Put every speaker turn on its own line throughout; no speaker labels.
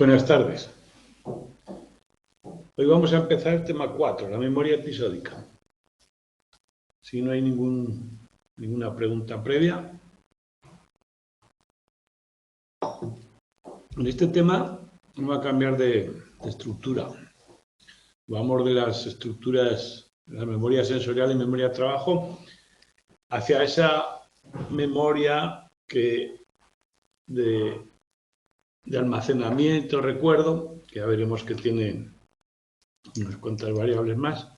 Buenas tardes. Hoy vamos a empezar el tema 4, la memoria episódica. Si no hay ninguna pregunta previa. En este tema vamos a cambiar de estructura. Vamos de las estructuras de la memoria sensorial y memoria de trabajo hacia esa memoria de almacenamiento, recuerdo, que ya veremos que tiene unas cuantas variables más,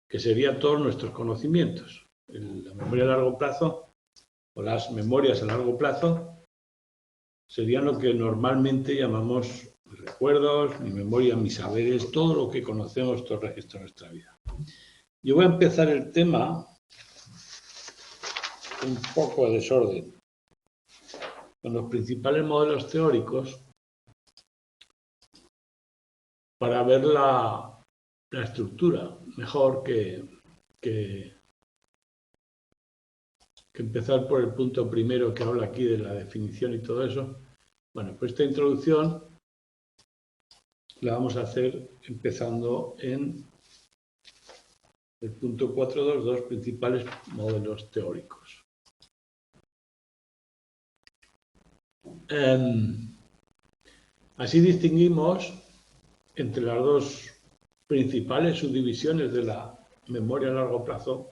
que serían todos nuestros conocimientos. La memoria a largo plazo o las memorias a largo plazo serían lo que normalmente llamamos recuerdos, mi memoria, mis saberes, todo lo que conocemos, todo el registro de nuestra vida. Yo voy a empezar el tema un poco de desorden, con los principales modelos teóricos para ver la estructura, mejor que empezar por el punto primero que habla aquí de la definición y todo eso. Bueno, pues esta introducción la vamos a hacer empezando en el punto 4.2, principales modelos teóricos. Así distinguimos entre las dos principales subdivisiones de la memoria a largo plazo,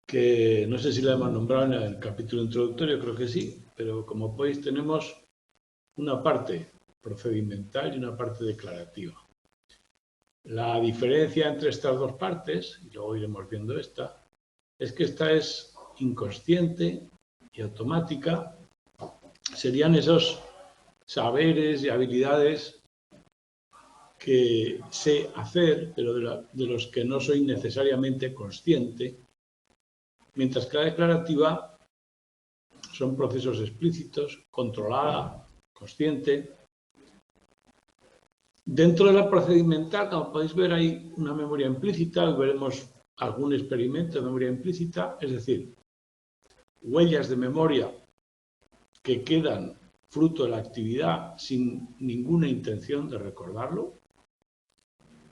que no sé si la hemos nombrado en el capítulo introductorio, creo que sí, pero como podéis tenemos una parte procedimental y una parte declarativa. La diferencia entre estas dos partes, y luego iremos viendo esta, es que esta es inconsciente y automática. Serían esos saberes y habilidades que sé hacer, pero de los que no soy necesariamente consciente, mientras que la declarativa son procesos explícitos, controlada, consciente. Dentro de la procedimental, como podéis ver, hay una memoria implícita, veremos algún experimento de memoria implícita, es decir, huellas de memoria que quedan fruto de la actividad sin ninguna intención de recordarlo,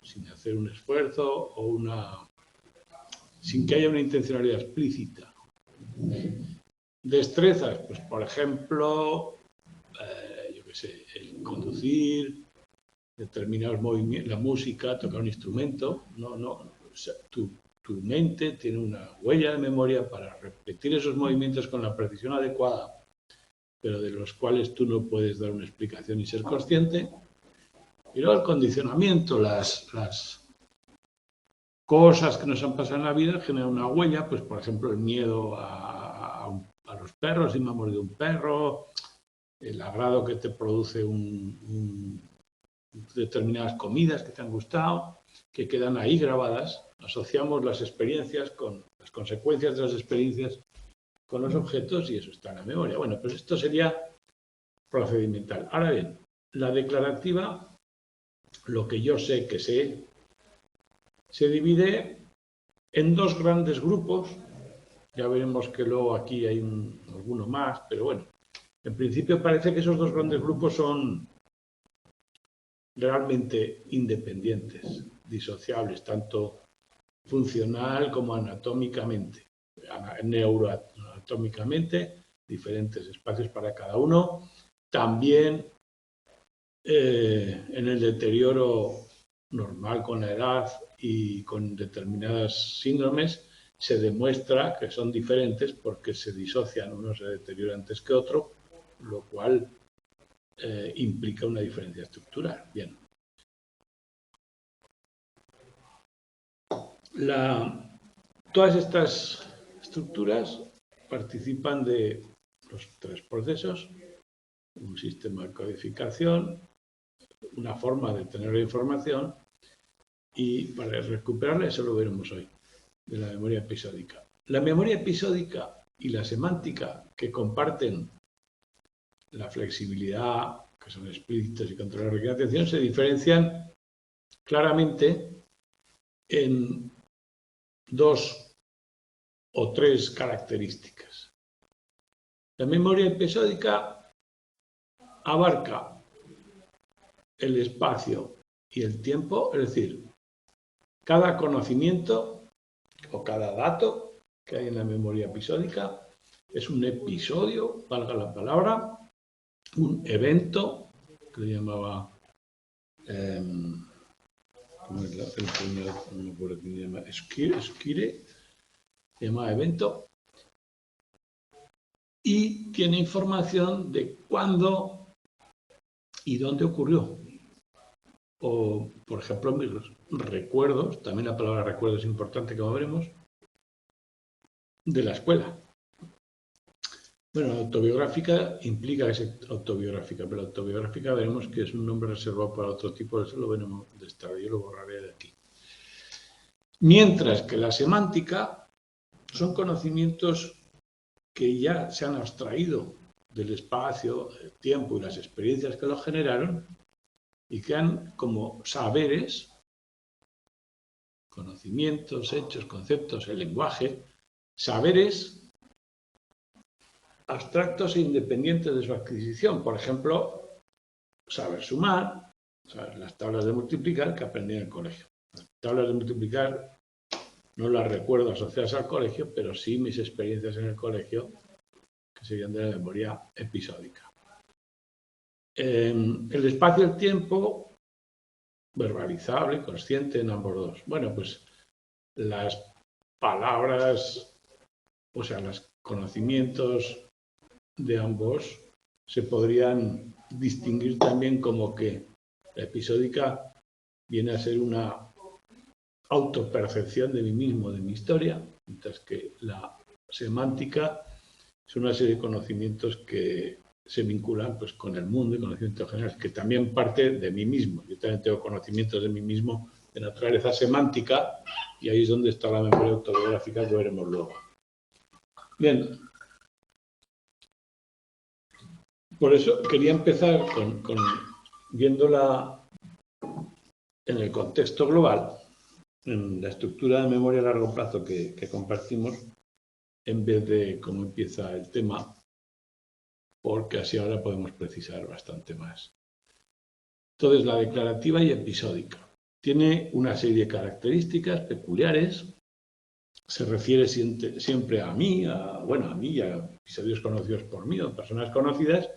sin hacer un esfuerzo o sin que haya una intencionalidad explícita. Destrezas, pues por ejemplo, yo qué sé, el conducir, determinados movimientos, la música, tocar un instrumento, o sea, tu mente tiene una huella de memoria para repetir esos movimientos con la precisión adecuada, pero de los cuales tú no puedes dar una explicación y ser consciente. Y luego el condicionamiento, las cosas que nos han pasado en la vida generan una huella, pues por ejemplo el miedo a los perros, si me ha mordido un perro, el agrado que te produce determinadas comidas que te han gustado, que quedan ahí grabadas. Asociamos las experiencias con las consecuencias de las experiencias con los objetos y eso está en la memoria. Bueno, pues esto sería procedimental. Ahora bien, la declarativa, lo que yo sé que sé, se divide en dos grandes grupos. Ya veremos que luego aquí hay alguno más, pero bueno, en principio parece que esos dos grandes grupos son realmente independientes, disociables, tanto funcional como anatómicamente, neuroanatómicamente, diferentes espacios para cada uno. También en el deterioro normal con la edad y con determinadas síndromes se demuestra que son diferentes porque se disocian, uno se deteriora antes que otro, lo cual implica una diferencia estructural. Bien. Todas estas estructuras participan de los tres procesos: un sistema de codificación, una forma de tener la información, y para recuperarla, eso lo veremos hoy, de la memoria episódica. La memoria episódica y la semántica, que comparten la flexibilidad, que son explícitos y controladores de atención, se diferencian claramente en dos o tres características. La memoria episódica abarca el espacio y el tiempo, es decir, cada conocimiento o cada dato que hay en la memoria episódica es un episodio, valga la palabra, un evento que le llamaba, ¿cómo es el primer? No me acuerdo quién llama, Esquire, se llama evento, y tiene información de cuándo y dónde ocurrió. O, por ejemplo, mis recuerdos, también la palabra recuerdo es importante, como veremos, de la escuela. Bueno, autobiográfica implica que es autobiográfica, pero autobiográfica veremos que es un nombre reservado para otro tipo, eso lo veremos de esta vez, yo lo borraré de aquí. Mientras que la semántica son conocimientos que ya se han abstraído del espacio, el tiempo y las experiencias que los generaron y quedan como saberes, conocimientos, hechos, conceptos, el lenguaje, saberes abstractos e independientes de su adquisición. Por ejemplo, saber sumar, saber las tablas de multiplicar que aprendí en el colegio. Las tablas de multiplicar no las recuerdo asociadas al colegio, pero sí mis experiencias en el colegio, que serían de la memoria episódica. El espacio y el tiempo, verbalizable, consciente en ambos dos. Bueno, pues las palabras, o sea, los conocimientos de ambos se podrían distinguir también como que la episódica viene a ser una autopercepción de mí mismo, de mi historia, mientras que la semántica es una serie de conocimientos que se vinculan pues, con el mundo y conocimientos generales, que también parte de mí mismo. Yo también tengo conocimientos de mí mismo de naturaleza semántica y ahí es donde está la memoria autobiográfica que veremos luego. Bien. Por eso quería empezar con viéndola en el contexto global, en la estructura de memoria a largo plazo que compartimos, en vez de cómo empieza el tema, porque así ahora podemos precisar bastante más. Entonces, la declarativa y episódica tiene una serie de características peculiares, se refiere siempre a mí, a mí y a episodios conocidos por mí o personas conocidas,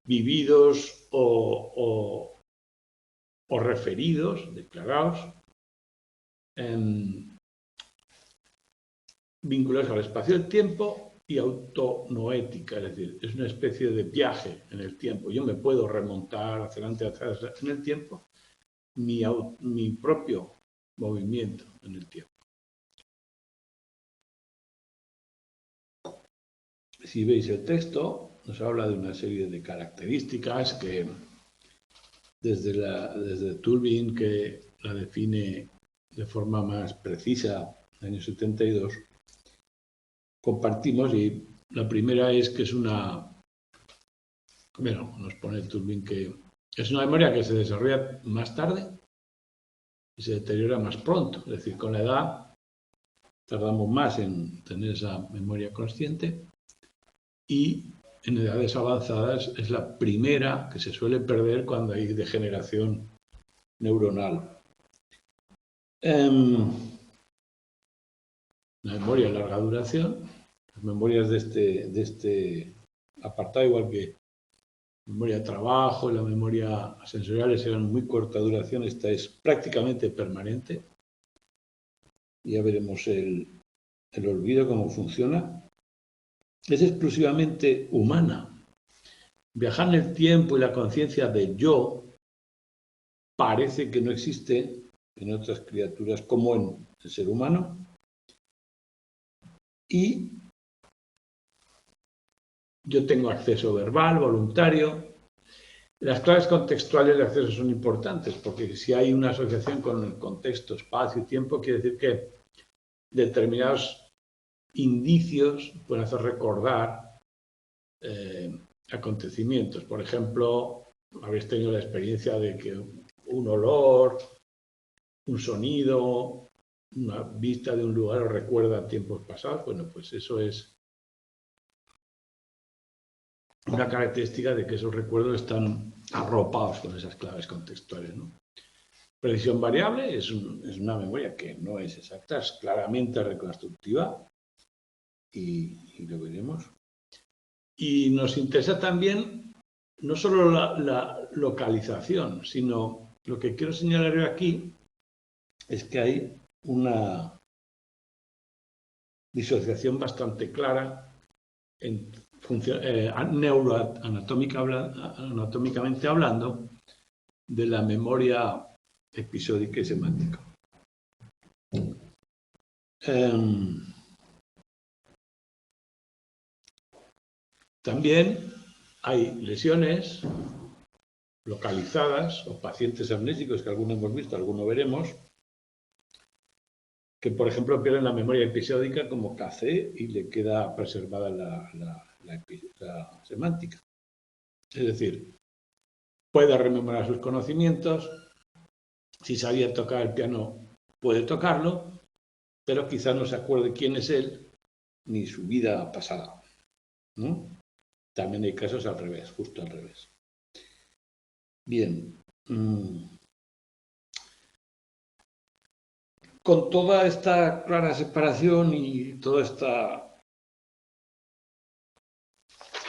vividos o referidos, declarados, vinculados al espacio del tiempo y autonoética, es decir, es una especie de viaje en el tiempo. Yo me puedo remontar hacia adelante, atrás en el tiempo, mi propio movimiento en el tiempo. Si veis el texto, nos habla de una serie de características que desde Turbin, que la define de forma más precisa en el año 72, compartimos, y la primera es que es una, bueno, nos pone Turbin que es una memoria que se desarrolla más tarde y se deteriora más pronto, es decir, con la edad tardamos más en tener esa memoria consciente y en edades avanzadas es la primera que se suele perder cuando hay degeneración neuronal. La memoria de larga duración, las memorias de este apartado, igual que la memoria de trabajo, la memoria sensorial, eran muy corta duración, esta es prácticamente permanente. Ya veremos el olvido, cómo funciona. Es exclusivamente humana. Viajar en el tiempo y la conciencia de yo parece que no existe en otras criaturas como en el ser humano. Y yo tengo acceso verbal, voluntario. Las claves contextuales de acceso son importantes porque si hay una asociación con el contexto, espacio y tiempo, quiere decir que determinados indicios pueden hacer recordar acontecimientos. Por ejemplo, habéis tenido la experiencia de que un olor, un sonido, una vista de un lugar os recuerda a tiempos pasados. Bueno, pues eso es una característica de que esos recuerdos están arropados con esas claves contextuales, ¿no? Precisión variable es una memoria que no es exacta, es claramente reconstructiva y lo veremos. Y nos interesa también no solo la localización, sino lo que quiero señalar aquí es que hay una disociación bastante clara en neuroanatómicamente hablando de la memoria episódica y semántica. También hay lesiones localizadas o pacientes amnésicos, que algunos hemos visto, algunos veremos, que por ejemplo pierden la memoria episódica como KC y le queda preservada la semántica. Es decir, puede rememorar sus conocimientos, si sabía tocar el piano puede tocarlo, pero quizá no se acuerde quién es él ni su vida pasada, ¿no? También hay casos al revés, justo al revés. Bien. Con toda esta clara separación y toda esta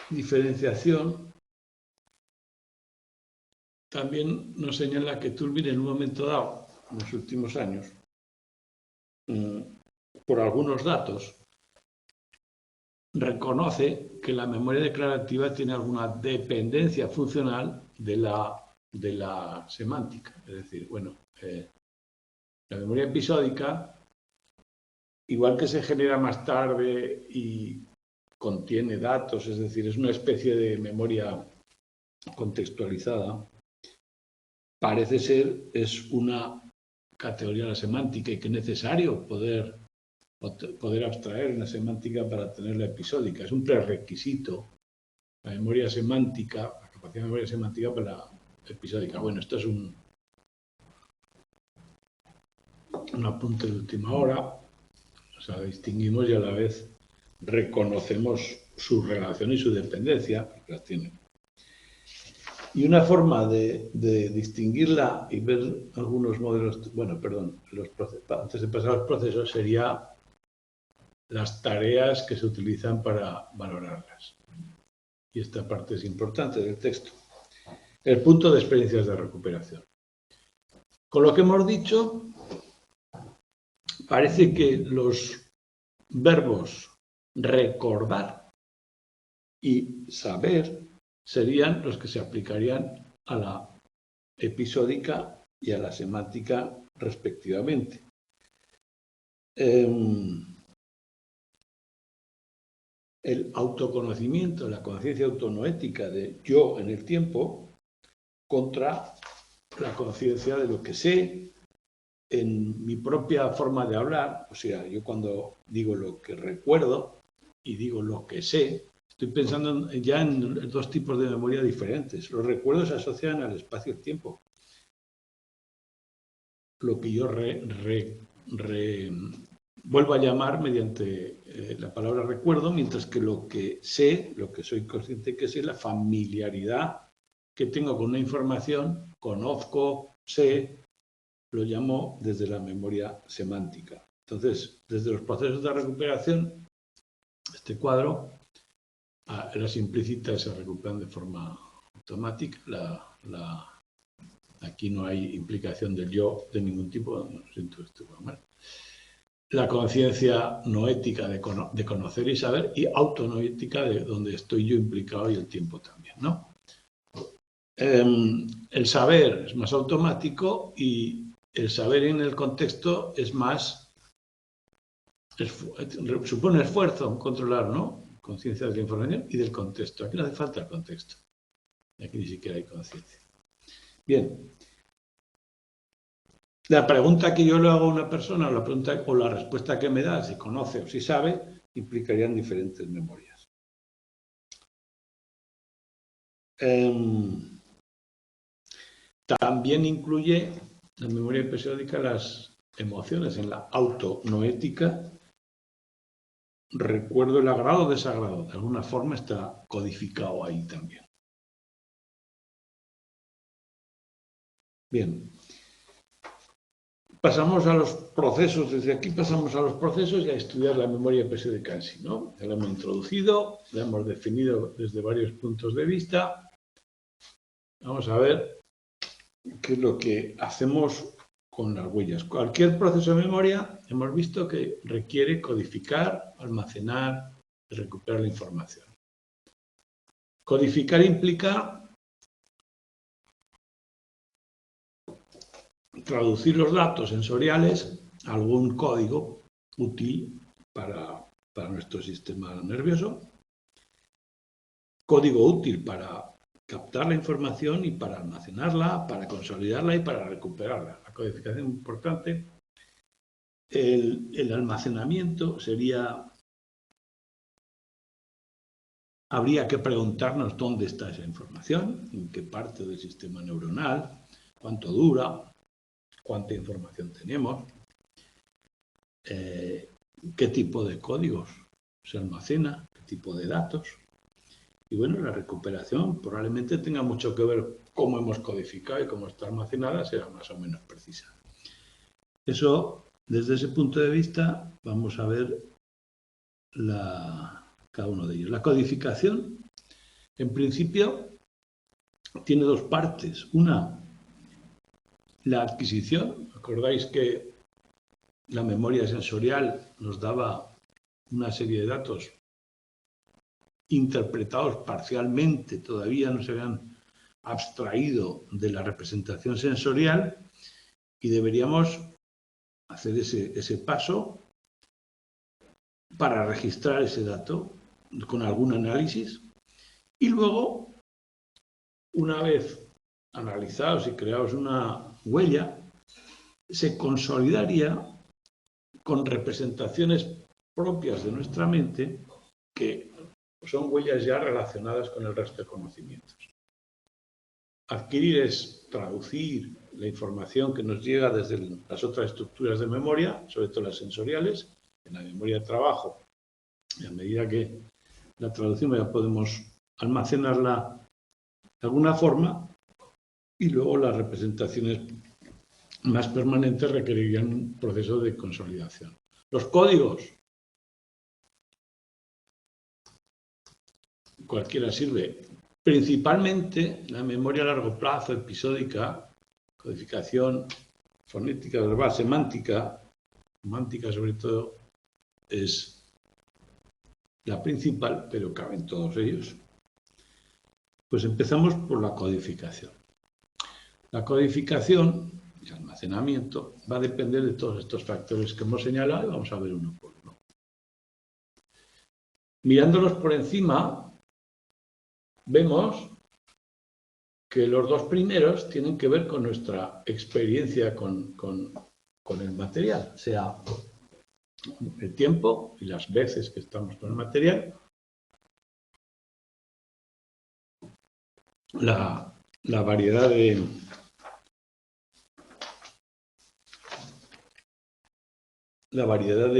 diferenciación, también nos señala que Turbin en un momento dado, en los últimos años, por algunos datos, reconoce que la memoria declarativa tiene alguna dependencia funcional de la semántica. Es decir, bueno, la memoria episódica, igual que se genera más tarde y contiene datos, es decir, es una especie de memoria contextualizada, parece ser es una categoría de la semántica y que es necesario poder abstraer una semántica para tener la episódica. Es un prerequisito la memoria semántica, la capacidad de memoria semántica para la episódica. Bueno, esto es un apunte de última hora. O sea, distinguimos y a la vez reconocemos su relación y su dependencia, porque las tiene. Y una forma de distinguirla y ver algunos modelos, bueno, perdón, antes de pasar a los procesos, sería las tareas que se utilizan para valorarlas. Y esta parte es importante del texto. El punto de experiencias de recuperación. Con lo que hemos dicho, parece que los verbos recordar y saber serían los que se aplicarían a la episódica y a la semántica respectivamente. El autoconocimiento, la conciencia autonoética de yo en el tiempo contra la conciencia de lo que sé en mi propia forma de hablar. O sea, yo cuando digo lo que recuerdo y digo lo que sé, estoy pensando ya en dos tipos de memoria diferentes. Los recuerdos se asocian al espacio y tiempo. Lo que yo vuelvo a llamar mediante la palabra recuerdo, mientras que lo que sé, lo que soy consciente que sé, la familiaridad que tengo con una información, conozco, sé, lo llamo desde la memoria semántica. Entonces, desde los procesos de recuperación, este cuadro, las implícitas se recuperan de forma automática, aquí no hay implicación del yo de ningún tipo, no siento esto mal. La conciencia noética de conocer y saber, y autonoética de donde estoy yo implicado y el tiempo también, ¿no? El saber es más automático y el saber en el contexto es más, supone esfuerzo controlar, ¿no? Conciencia de la información y del contexto. Aquí no hace falta el contexto. Aquí ni siquiera hay conciencia. Bien. La pregunta que yo le hago a una persona o la respuesta que me da, si conoce o si sabe, implicarían diferentes memorias. También incluye la memoria episódica las emociones en la autonoética recuerdo el agrado o desagrado. De alguna forma está codificado ahí también. Bien. Pasamos a los procesos. Desde aquí pasamos a los procesos y a estudiar la memoria PS de Kansi, ¿no? Ya la hemos introducido, la hemos definido desde varios puntos de vista. Vamos a ver qué es lo que hacemos con las huellas. Cualquier proceso de memoria hemos visto que requiere codificar, almacenar y recuperar la información. Codificar implica traducir los datos sensoriales a algún código útil para nuestro sistema nervioso, código útil para captar la información y para almacenarla, para consolidarla y para recuperarla. La codificación es importante. El almacenamiento habría que preguntarnos dónde está esa información, en qué parte del sistema neuronal, cuánto dura, cuánta información tenemos, qué tipo de códigos se almacena, qué tipo de datos. Y bueno, la recuperación probablemente tenga mucho que ver cómo hemos codificado y cómo está almacenada, será más o menos precisa. Eso, desde ese punto de vista, vamos a ver cada uno de ellos. La codificación, en principio, tiene dos partes. Una, la adquisición. ¿Acordáis que la memoria sensorial nos daba una serie de datos interpretados parcialmente, todavía no se habían abstraído de la representación sensorial y deberíamos hacer ese paso para registrar ese dato con algún análisis y luego, una vez analizados y creados una huella, se consolidaría con representaciones propias de nuestra mente que son huellas ya relacionadas con el resto de conocimientos. Adquirir es traducir la información que nos llega desde las otras estructuras de memoria, sobre todo las sensoriales, en la memoria de trabajo. Y a medida que la traducimos ya podemos almacenarla de alguna forma y luego las representaciones más permanentes requerirían un proceso de consolidación. Los códigos, cualquiera sirve. Principalmente la memoria a largo plazo, episódica, codificación fonética, verbal, semántica sobre todo, es la principal, pero caben todos ellos. Pues empezamos por la codificación. La codificación y almacenamiento va a depender de todos estos factores que hemos señalado y vamos a ver uno por uno. Mirándolos por encima, vemos que los dos primeros tienen que ver con nuestra experiencia con el material, sea el tiempo y las veces que estamos con el material, la variedad de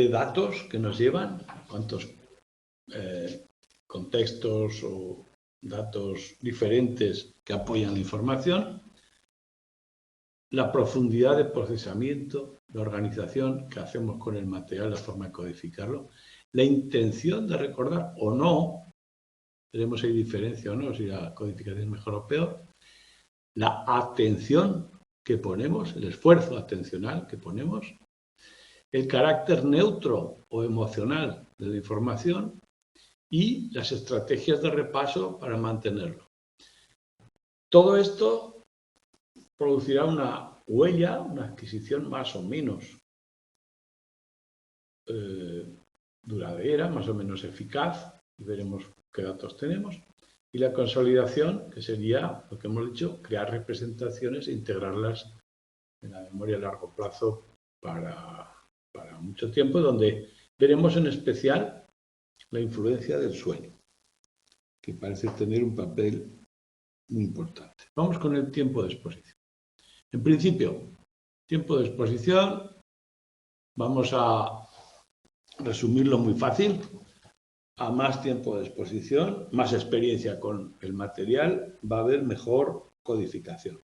datos que nos llevan, cuántos contextos o datos diferentes que apoyan la información, la profundidad de procesamiento, la organización que hacemos con el material, la forma de codificarlo, la intención de recordar o no, veremos si hay diferencia o no, si la codificación es mejor o peor, la atención que ponemos, el esfuerzo atencional que ponemos, el carácter neutro o emocional de la información y las estrategias de repaso para mantenerlo. Todo esto producirá una huella, una adquisición más o menos duradera, más o menos eficaz, y veremos qué datos tenemos. Y la consolidación, que sería, lo que hemos dicho, crear representaciones e integrarlas en la memoria a largo plazo para mucho tiempo, donde veremos en especial la influencia del sueño, que parece tener un papel muy importante. Vamos con el tiempo de exposición. En principio, tiempo de exposición, vamos a resumirlo muy fácil, a más tiempo de exposición, más experiencia con el material, va a haber mejor codificación,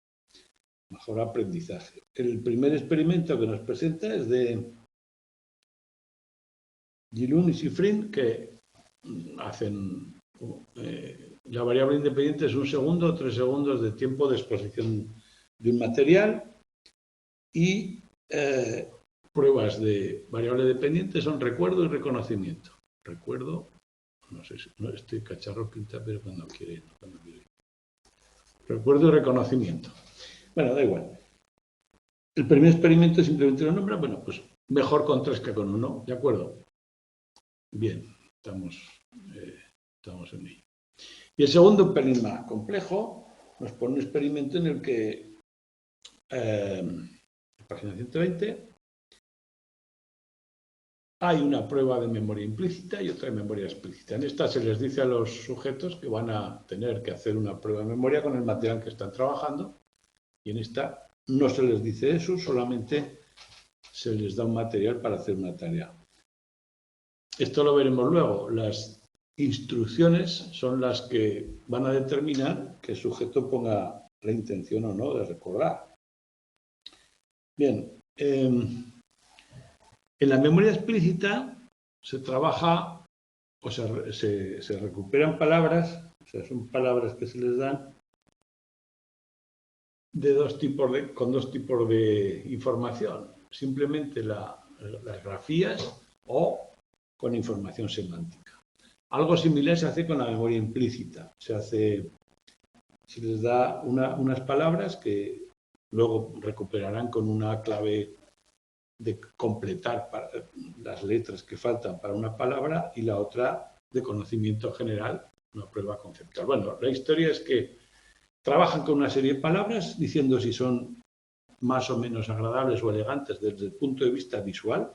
mejor aprendizaje. El primer experimento que nos presenta es de Gilun y Schifrin, que hacen la variable independiente es 1 segundo o 3 segundos de tiempo de exposición de un material y pruebas de variable dependiente son recuerdo y reconocimiento. Recuerdo, no sé si no estoy cacharro pinta, pero cuando quiere. Recuerdo y reconocimiento. Bueno, da igual. El primer experimento simplemente lo nombra, bueno, pues mejor con 3 que con 1, ¿de acuerdo? Bien, estamos en ello. Y el segundo, un pelín más complejo, nos pone un experimento en el que, página 120, hay una prueba de memoria implícita y otra de memoria explícita. En esta se les dice a los sujetos que van a tener que hacer una prueba de memoria con el material que están trabajando, y en esta no se les dice eso, solamente se les da un material para hacer una tarea. Esto lo veremos luego. Las instrucciones son las que van a determinar que el sujeto ponga la intención o no de recordar. Bien, en la memoria explícita se trabaja o se recuperan palabras, o sea, son palabras que se les dan con dos tipos de información. Simplemente las grafías o con información semántica. Algo similar se hace con la memoria implícita. Se les da unas palabras que luego recuperarán con una clave de completar las letras que faltan para una palabra y la otra de conocimiento general, una prueba conceptual. Bueno, la historia es que trabajan con una serie de palabras diciendo si son más o menos agradables o elegantes desde el punto de vista visual,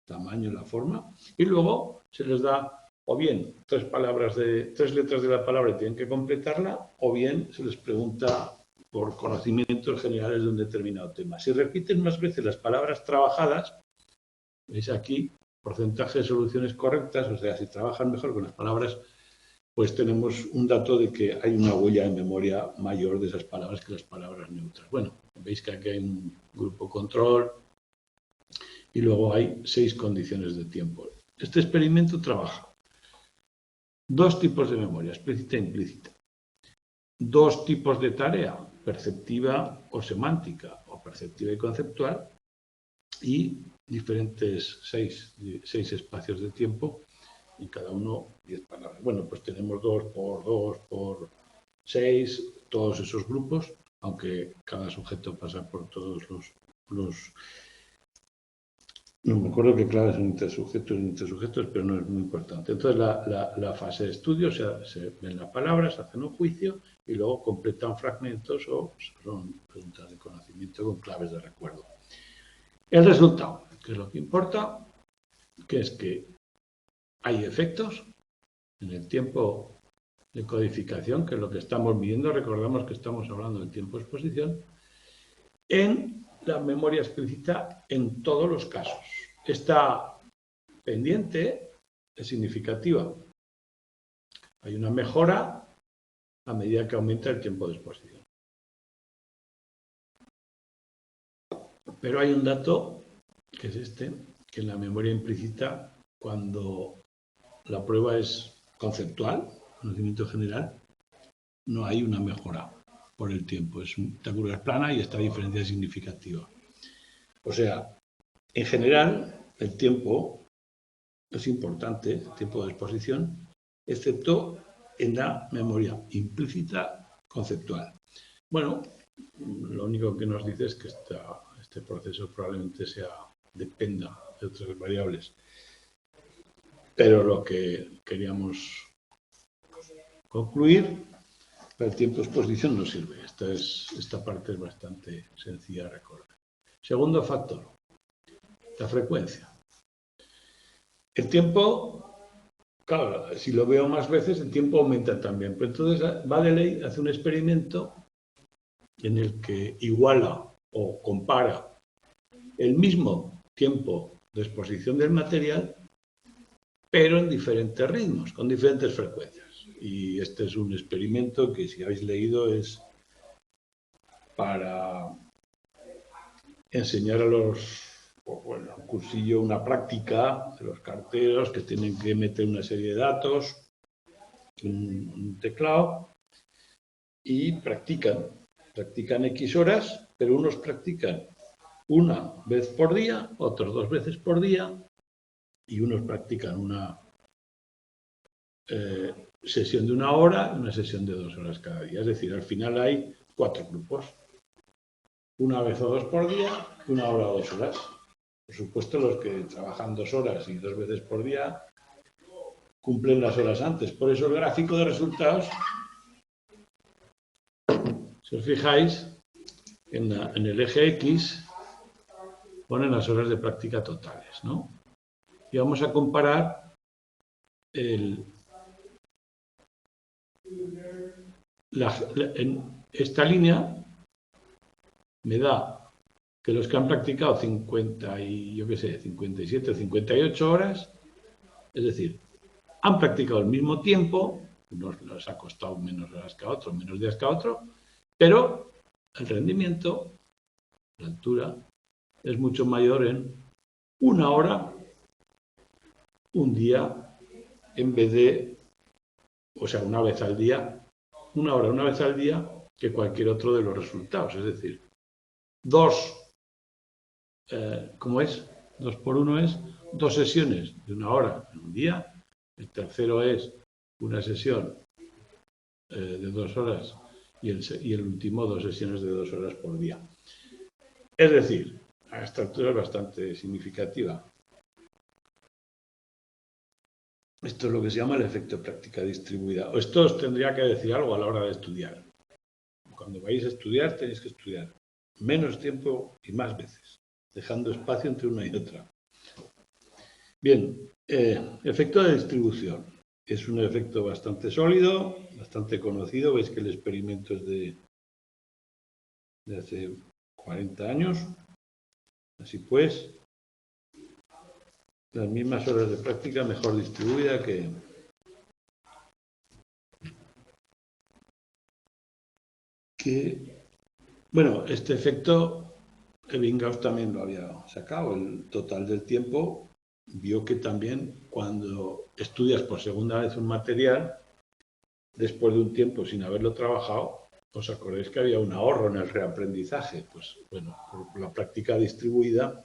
tamaño y la forma, y luego se les da o bien 3 letras de la palabra y tienen que completarla, o bien se les pregunta por conocimientos generales de un determinado tema. Si repiten más veces las palabras trabajadas, veis aquí porcentaje de soluciones correctas, o sea, si trabajan mejor con las palabras, pues tenemos un dato de que hay una huella en memoria mayor de esas palabras que las palabras neutras. Bueno, veis que aquí hay un grupo control y luego hay 6 condiciones de tiempo. Este experimento trabaja 2 tipos de memoria, explícita e implícita. 2 tipos de tarea, perceptiva o semántica, o perceptiva y conceptual, y diferentes 6 espacios de tiempo, y cada uno 10 palabras. Bueno, pues tenemos 2 por 2 por 6, todos esos grupos, aunque cada sujeto pasa por todos los no me acuerdo qué claves son intersujetos, pero no es muy importante. Entonces, la fase de estudio se ven las palabras, se hacen un juicio y luego completan fragmentos o son preguntas de conocimiento con claves de recuerdo. El resultado, que es lo que importa, que es que hay efectos en el tiempo de codificación, que es lo que estamos midiendo. Recordamos que estamos hablando del tiempo de exposición, en la memoria explícita en todos los casos. Está pendiente, es significativa. Hay una mejora a medida que aumenta el tiempo de exposición. Pero hay un dato, que es este, que en la memoria implícita, cuando la prueba es conceptual, conocimiento general, no hay una mejora por el tiempo. Es tabular plana y esta diferencia es significativa. O sea, en general, el tiempo es importante, el tiempo de exposición, excepto en la memoria implícita conceptual. Bueno, lo único que nos dice es que este proceso probablemente dependa de otras variables. Pero lo que queríamos concluir, el tiempo de exposición no sirve. Esta parte es bastante sencilla de recordar. Segundo factor, la frecuencia. El tiempo, claro, si lo veo más veces, el tiempo aumenta también. Pero entonces Baddeley hace un experimento en el que iguala o compara el mismo tiempo de exposición del material pero en diferentes ritmos, con diferentes frecuencias. Y este es un experimento que, si habéis leído, es para enseñar a los, bueno, un cursillo, una práctica de los carteros que tienen que meter una serie de datos, un teclado, y practican X horas, pero unos practican una vez por día, otros 2 veces por día, y unos practican una sesión de 1 hora y una sesión de 2 horas cada día. Es decir, al final hay 4 grupos. 1 vez o 2 por día, 1 hora o 2 horas. Por supuesto, los que trabajan 2 horas y 2 veces por día cumplen las horas antes. Por eso el gráfico de resultados, si os fijáis, en el eje X ponen las horas de práctica totales, ¿no? Y vamos a comparar en esta línea me da que los que han practicado 57 o 58 horas, es decir, han practicado el mismo tiempo, unos les ha costado menos horas que a otros, menos días que a otro, pero el rendimiento, la altura, es mucho mayor en 1 hora, un día, en vez de, o sea, 1 vez al día, 1 hora, 1 vez al día, que cualquier otro de los resultados. Es decir, 2, ¿cómo es? 2 por 1 es 2 sesiones de 1 hora en un día. El tercero es una sesión de 2 horas y el último 2 sesiones de 2 horas por día. Es decir, a esta altura es bastante significativa. Esto es lo que se llama el efecto práctica distribuida. Esto os tendría que decir algo a la hora de estudiar. Cuando vais a estudiar, tenéis que estudiar menos tiempo y más veces, dejando espacio entre una y otra. Bien, efecto de distribución. Es un efecto bastante sólido, bastante conocido. Veis que el experimento es de hace 40 años. Así pues, las mismas horas de práctica mejor distribuida que... Bueno, este efecto Ebbinghaus también lo había sacado. El total del tiempo vio que también cuando estudias por segunda vez un material, después de un tiempo sin haberlo trabajado, ¿os acordáis que había un ahorro en el reaprendizaje? Pues bueno, por la práctica distribuida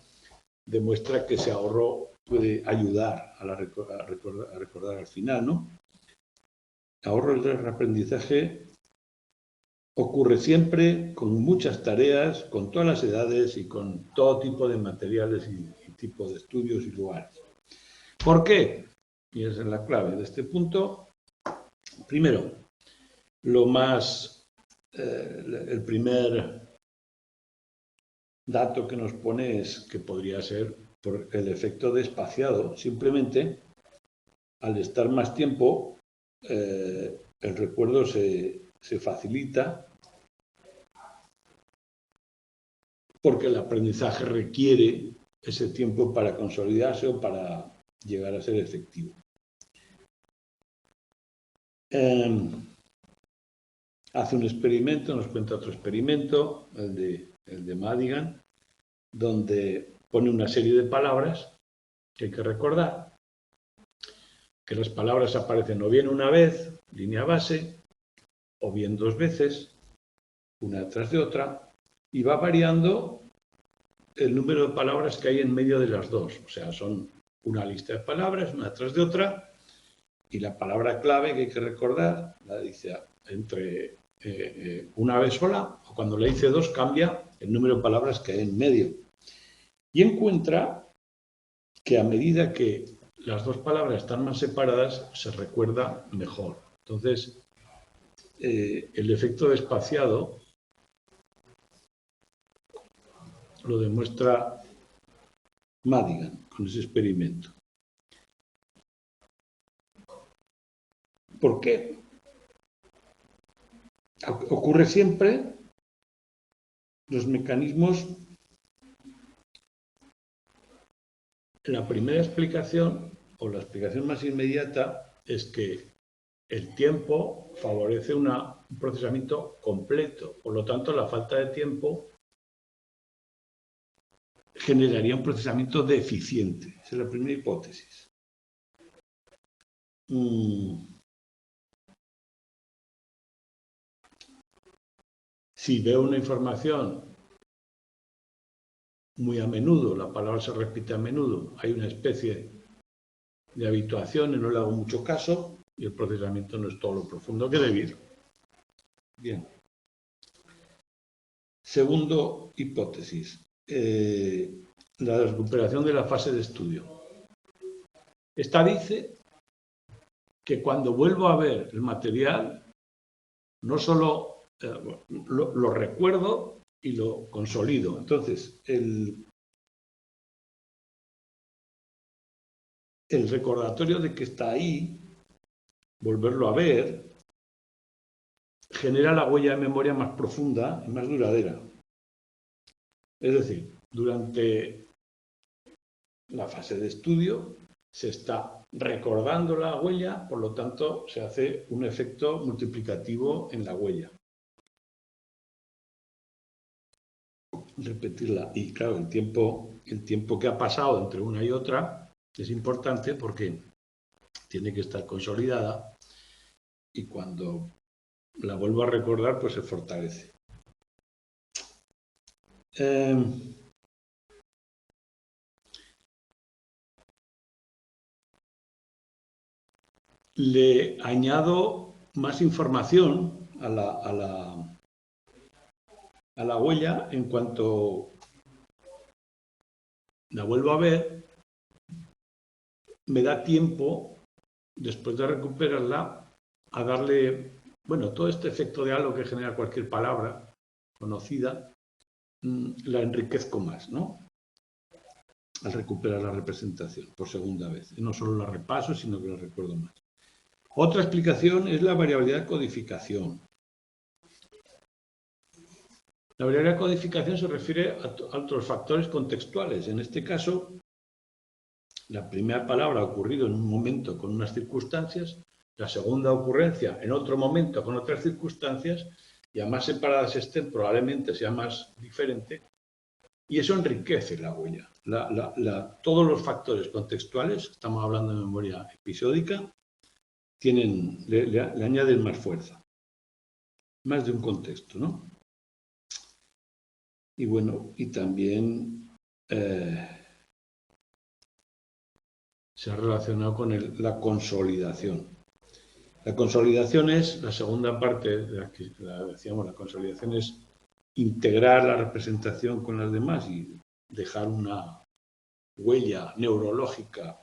demuestra que ese ahorro puede ayudar a recordar al final, ¿no? Ahorro del reaprendizaje ocurre siempre con muchas tareas, con todas las edades y con todo tipo de materiales y tipo de estudios y lugares. ¿Por qué? Y esa es la clave de este punto. Primero, el primer dato que nos pone es que podría ser por el efecto de espaciado. Simplemente, al estar más tiempo, el recuerdo se facilita porque el aprendizaje requiere ese tiempo para consolidarse o para llegar a ser efectivo. Hace un experimento, nos cuenta otro experimento, el de Madigan, donde pone una serie de palabras que hay que recordar, que las palabras aparecen o bien una vez, línea base, o bien 2 veces, una tras de otra, y va variando el número de palabras que hay en medio de las dos. O sea, son una lista de palabras, una tras de otra, y la palabra clave que hay que recordar la dice entre una vez sola, o cuando le dice 2 cambia el número de palabras que hay en medio. Y encuentra que a medida que las 2 palabras están más separadas, se recuerda mejor. Entonces, el efecto de espaciado lo demuestra Madigan con ese experimento. ¿Por qué? Ocurre siempre los mecanismos. En la primera explicación o la explicación más inmediata es que el tiempo favorece un procesamiento completo. Por lo tanto, la falta de tiempo generaría un procesamiento deficiente. Esa es la primera hipótesis. Si veo una información muy a menudo, la palabra se repite a menudo, hay una especie de habituación y no le hago mucho caso y el procesamiento no es todo lo profundo que debiera. Bien. Segundo hipótesis, la recuperación de la fase de estudio. Esta dice que cuando vuelvo a ver el material, no solo lo recuerdo y lo consolido. Entonces, el recordatorio de que está ahí, volverlo a ver, genera la huella de memoria más profunda y más duradera. Es decir, durante la fase de estudio se está recordando la huella, por lo tanto se hace un efecto multiplicativo en la huella. Repetirla. Y claro, el tiempo que ha pasado entre una y otra es importante porque tiene que estar consolidada y cuando la vuelvo a recordar, pues se fortalece. Le añado más información a la huella en cuanto la vuelvo a ver, me da tiempo, después de recuperarla, a darle, bueno, todo este efecto de halo que genera cualquier palabra conocida, la enriquezco más, ¿no? Al recuperar la representación por segunda vez. Y no solo la repaso, sino que la recuerdo más. Otra explicación es la variabilidad de codificación. La variabilidad de codificación se refiere a otros factores contextuales. En este caso, la primera palabra ha ocurrido en un momento con unas circunstancias, la segunda ocurrencia en otro momento con otras circunstancias, y a más separadas estén, probablemente sea más diferente, y eso enriquece la huella. Todos los factores contextuales, estamos hablando de memoria episódica, le añaden más fuerza, más de un contexto, ¿no? Y bueno, y también se ha relacionado con la consolidación. La consolidación es la segunda parte de la que decíamos, la consolidación es integrar la representación con las demás y dejar una huella neurológica,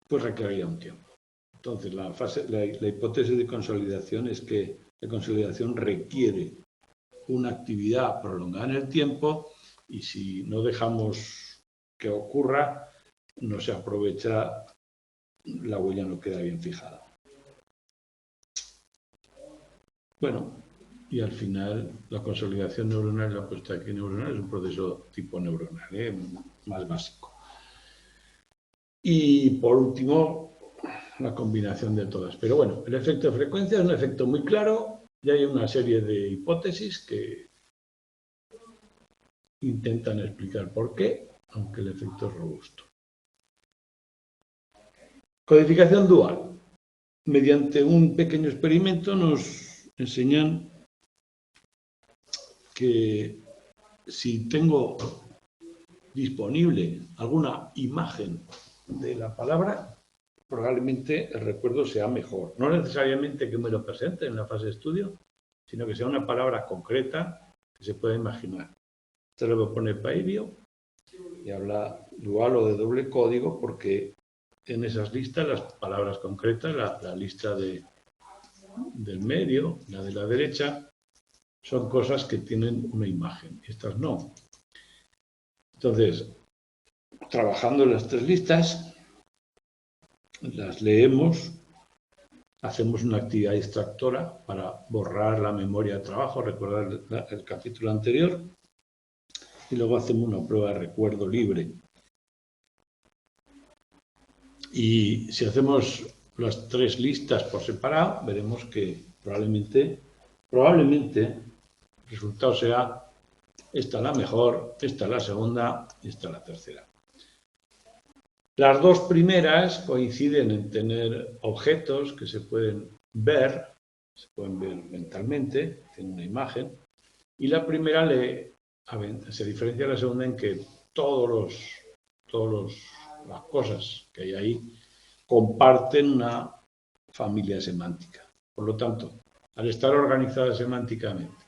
pues requeriría un tiempo. Entonces, la hipótesis de consolidación es que la consolidación requiere una actividad prolongada en el tiempo y si no dejamos que ocurra, no se aprovecha, la huella no queda bien fijada. Bueno, y al final la consolidación neuronal, la puesta aquí neuronal, es un proceso tipo neuronal, más básico. Y por último, la combinación de todas. Pero bueno, el efecto de frecuencia es un efecto muy claro y hay una serie de hipótesis que intentan explicar por qué, aunque el efecto es robusto. Codificación dual. Mediante un pequeño experimento nos enseñan que si tengo disponible alguna imagen de la palabra, probablemente el recuerdo sea mejor. No necesariamente que me lo presente en la fase de estudio, sino que sea una palabra concreta que se pueda imaginar. Esto lo voy a poner Paivio y habla dual o de doble código porque en esas listas las palabras concretas, la lista del medio, la de la derecha, son cosas que tienen una imagen. Estas no. Entonces, trabajando en las tres listas, las leemos, hacemos una actividad extractora para borrar la memoria de trabajo, recordar el capítulo anterior, y luego hacemos una prueba de recuerdo libre. Y si hacemos las tres listas por separado, veremos que probablemente el resultado sea esta la mejor, esta la segunda y esta la tercera. Las dos primeras coinciden en tener objetos que se pueden ver mentalmente, en una imagen, y la primera se diferencia de la segunda en que todas las cosas que hay ahí comparten una familia semántica. Por lo tanto, al estar organizadas semánticamente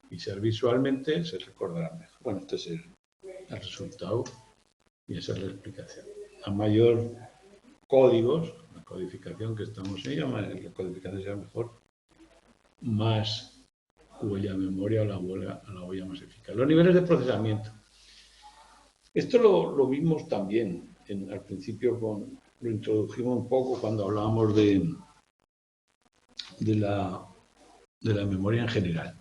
y ser visualmente, se recordarán mejor. Bueno, este es el resultado y esa es la explicación. A mayor códigos, la codificación que estamos en ella, la codificación sea mejor, más huella a memoria o la huella más eficaz. Los niveles de procesamiento. Esto lo vimos también al principio, lo introdujimos un poco cuando hablábamos de la memoria en general.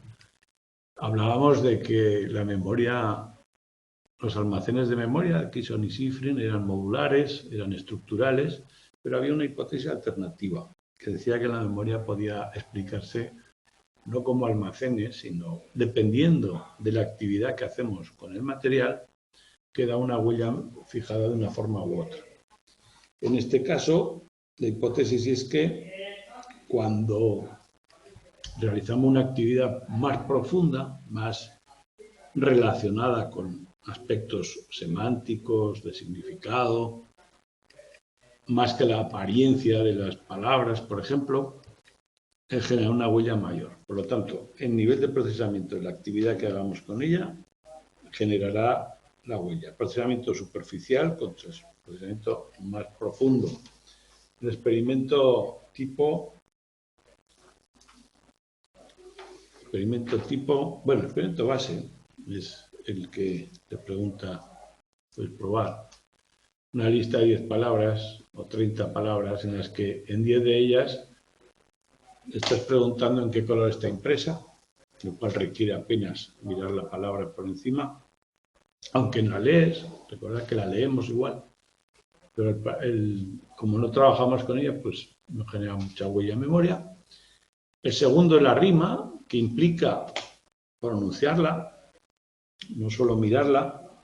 Hablábamos de que la memoria, los almacenes de memoria, Kison y Shiffrin, eran modulares, eran estructurales, pero había una hipótesis alternativa que decía que la memoria podía explicarse no como almacenes, sino dependiendo de la actividad que hacemos con el material, queda una huella fijada de una forma u otra. En este caso, la hipótesis es que cuando realizamos una actividad más profunda, más relacionada con aspectos semánticos, de significado, más que la apariencia de las palabras, por ejemplo, genera una huella mayor. Por lo tanto, el nivel de procesamiento de la actividad que hagamos con ella generará la huella. Procesamiento superficial contra el procesamiento más profundo. El experimento tipo, bueno, el experimento base es el que te pregunta, puedes probar una lista de 10 palabras o 30 palabras en las que en 10 de ellas estás preguntando en qué color está impresa, lo cual requiere apenas mirar la palabra por encima, aunque no la lees, recuerda que la leemos igual, pero como no trabajamos con ella, pues no genera mucha huella en memoria. El segundo es la rima, que implica pronunciarla, no solo mirarla,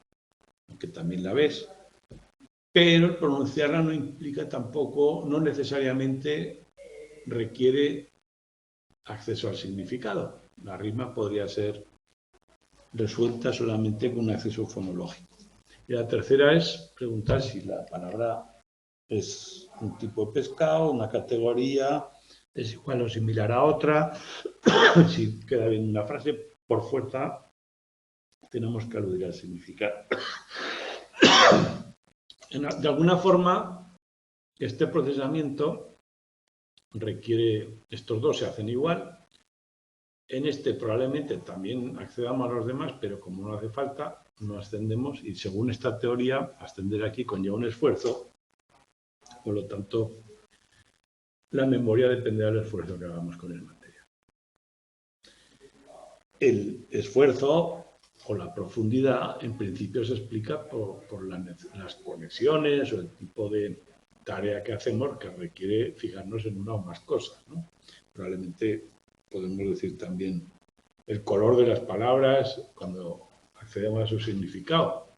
aunque también la ves, pero el pronunciarla no implica tampoco, no necesariamente requiere acceso al significado. La rima podría ser resuelta solamente con un acceso fonológico. Y la tercera es preguntar si la palabra es un tipo de pescado, una categoría, es igual o similar a otra, si queda bien una frase, por fuerza tenemos que aludir al significado. De alguna forma, este procesamiento requiere, estos dos se hacen igual. En este probablemente también accedamos a los demás, pero como no hace falta, no ascendemos y según esta teoría, ascender aquí conlleva un esfuerzo. Por lo tanto, la memoria dependerá del esfuerzo que hagamos con el material. El esfuerzo o la profundidad, en principio, se explica por las conexiones o el tipo de tarea que hacemos que requiere fijarnos en una o más cosas, ¿no? Probablemente podemos decir también el color de las palabras cuando accedemos a su significado.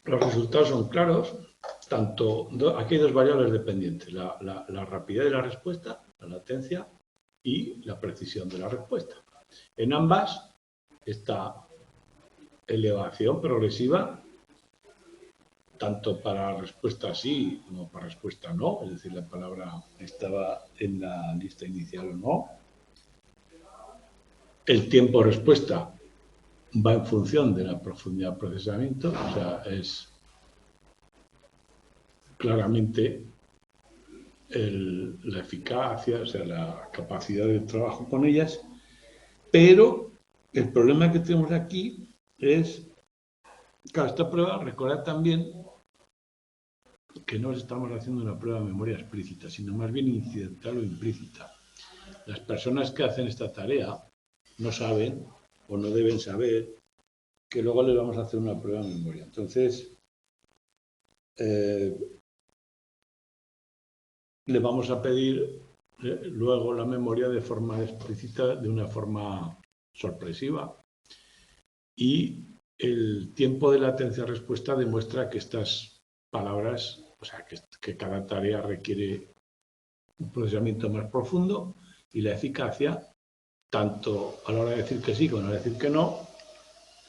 Los resultados son claros. Aquí hay dos variables dependientes, la rapidez de la respuesta, la latencia, y la precisión de la respuesta. En ambas, esta elevación progresiva, tanto para respuesta sí como para respuesta no, es decir, la palabra estaba en la lista inicial o no. El tiempo de respuesta va en función de la profundidad de procesamiento, o sea, es claramente la eficacia, o sea, la capacidad de trabajo con ellas, pero el problema que tenemos aquí es, claro, esta prueba, recordad también que no estamos haciendo una prueba de memoria explícita, sino más bien incidental o implícita. Las personas que hacen esta tarea no saben o no deben saber que luego les vamos a hacer una prueba de memoria. Entonces, le vamos a pedir luego la memoria de forma explícita, de una forma sorpresiva. Y el tiempo de latencia-respuesta demuestra que estas palabras, o sea, que cada tarea requiere un procesamiento más profundo, y la eficacia, tanto a la hora de decir que sí como a la hora de decir que no,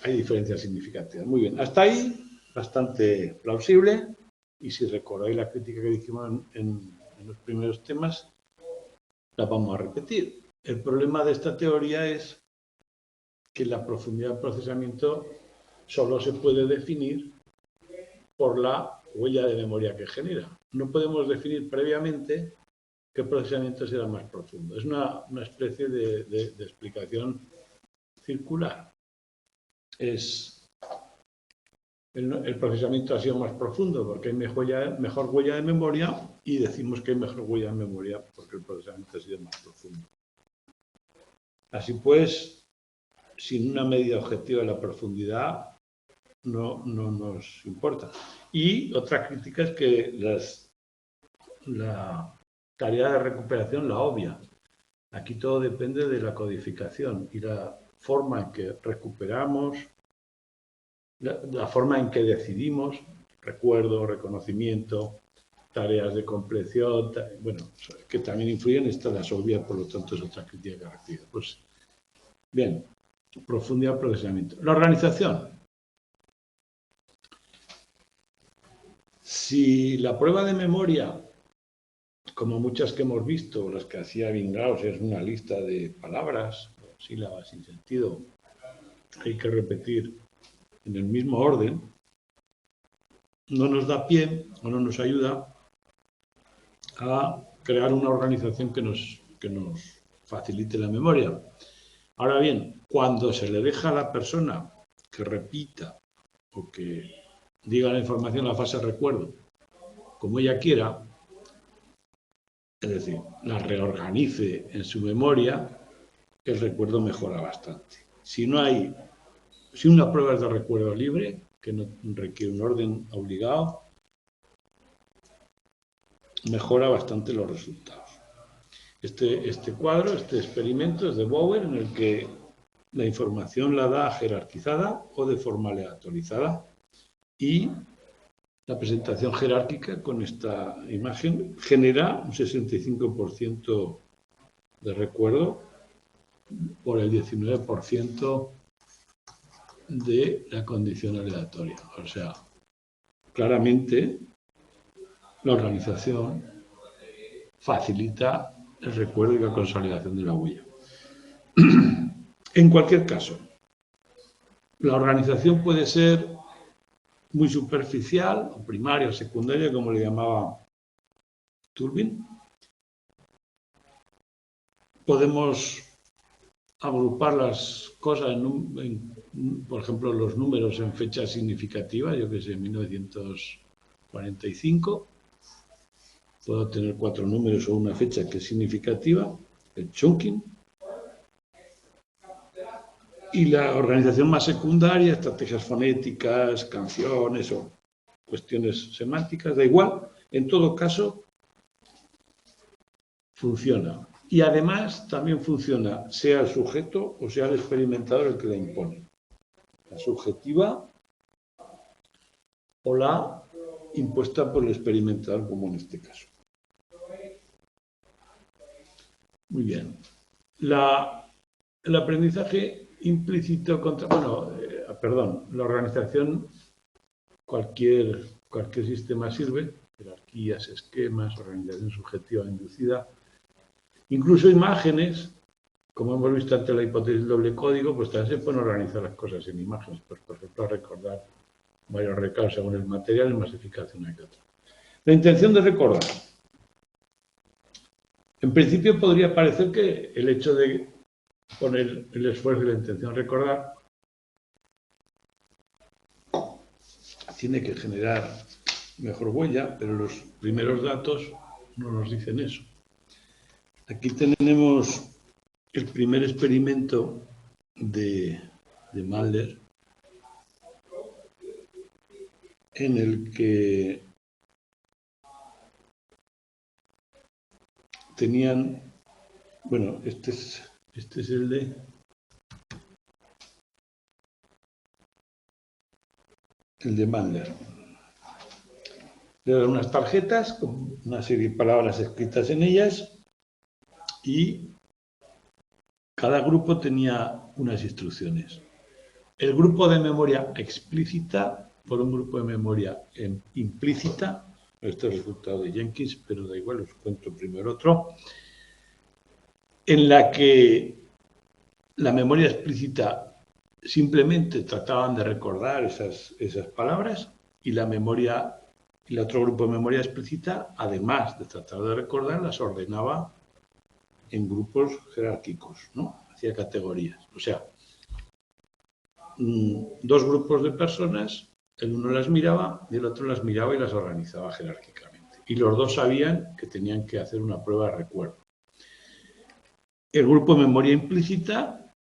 hay diferencias significativas. Muy bien, hasta ahí bastante plausible, y si recordáis la crítica que dijimos en los primeros temas, la vamos a repetir. El problema de esta teoría es que la profundidad del procesamiento solo se puede definir por la huella de memoria que genera. No podemos definir previamente qué procesamiento será más profundo. Es una especie de explicación circular. El procesamiento ha sido más profundo porque hay mejor huella de memoria, y decimos que hay mejor huella de memoria porque el procesamiento ha sido más profundo. Así pues, sin una medida objetiva de la profundidad, no nos importa. Y otra crítica es que la tarea de recuperación la obvia. Aquí todo depende de la codificación y la forma en que recuperamos, la forma en que decidimos, recuerdo, reconocimiento, tareas de compleción, bueno, que también influyen, esta las obvias, por lo tanto es otra crítica que recibe. Pues bien, profundidad del procesamiento. La organización. Si la prueba de memoria, como muchas que hemos visto, las que hacía Vingaus, es una lista de palabras, sílabas sin sentido, hay que repetir en el mismo orden, no nos da pie o no nos ayuda a crear una organización que nos facilite la memoria. Ahora bien, cuando se le deja a la persona que repita o que diga la información en la fase de recuerdo como ella quiera, es decir, la reorganice en su memoria, el recuerdo mejora bastante. Si una prueba es de recuerdo libre, que no requiere un orden obligado, mejora bastante los resultados. Este cuadro, este experimento es de Bower, en el que la información la da jerarquizada o de forma aleatorizada, y la presentación jerárquica con esta imagen genera un 65% de recuerdo por el 19% de la condición aleatoria. O sea, claramente la organización facilita el recuerdo y la consolidación de la huella. En cualquier caso, la organización puede ser muy superficial, o primaria o secundaria, como le llamaba Turbin. Podemos agrupar las cosas, por ejemplo, los números en fechas significativas, yo que sé, 1945. Puedo tener 4 números o una fecha que es significativa, el chunking. Y la organización más secundaria, estrategias fonéticas, canciones o cuestiones semánticas, da igual. En todo caso, funciona. Y además también funciona, sea el sujeto o sea el experimentador el que la impone. La subjetiva o la impuesta por el experimentador, como en este caso. Muy bien. El aprendizaje implícito la organización, cualquier sistema sirve, jerarquías, esquemas, organización subjetiva inducida, incluso imágenes, como hemos visto ante la hipótesis del doble código, pues también se pueden organizar las cosas en imágenes, pues por ejemplo recordar varios recados según el material es más eficaz una que otra. La intención de recordar. En principio podría parecer que el hecho de poner el esfuerzo y la intención de recordar tiene que generar mejor huella, pero los primeros datos no nos dicen eso. Aquí tenemos el primer experimento de Mulder, en el que tenían, bueno, este es el de Mandler. Eran unas tarjetas con una serie de palabras escritas en ellas y cada grupo tenía unas instrucciones. El grupo de memoria explícita por un grupo de memoria implícita. Este es el resultado de Jenkins, pero da igual, os cuento primero otro. En la que la memoria explícita simplemente trataban de recordar esas palabras y el otro grupo de memoria explícita, además de tratar de recordar, las ordenaba en grupos jerárquicos, ¿no? Hacía categorías. O sea, dos grupos de personas, el uno las miraba y el otro las miraba y las organizaba jerárquicamente. Y los dos sabían que tenían que hacer una prueba de recuerdo. El grupo de memoria implícita,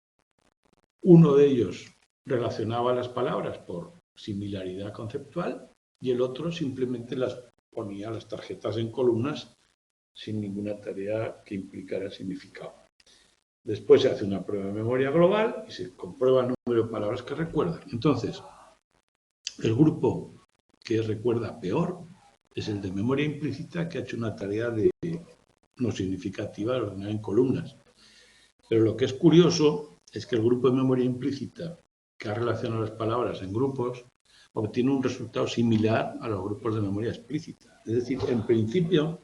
uno de ellos relacionaba las palabras por similaridad conceptual y el otro simplemente las ponía las tarjetas en columnas sin ninguna tarea que implicara significado. Después se hace una prueba de memoria global y se comprueba el número de palabras que recuerdan. Entonces, el grupo que recuerda peor es el de memoria implícita, que ha hecho una tarea no significativa, ordenada en columnas. Pero lo que es curioso es que el grupo de memoria implícita, que ha relacionado las palabras en grupos, obtiene un resultado similar a los grupos de memoria explícita. Es decir, en principio,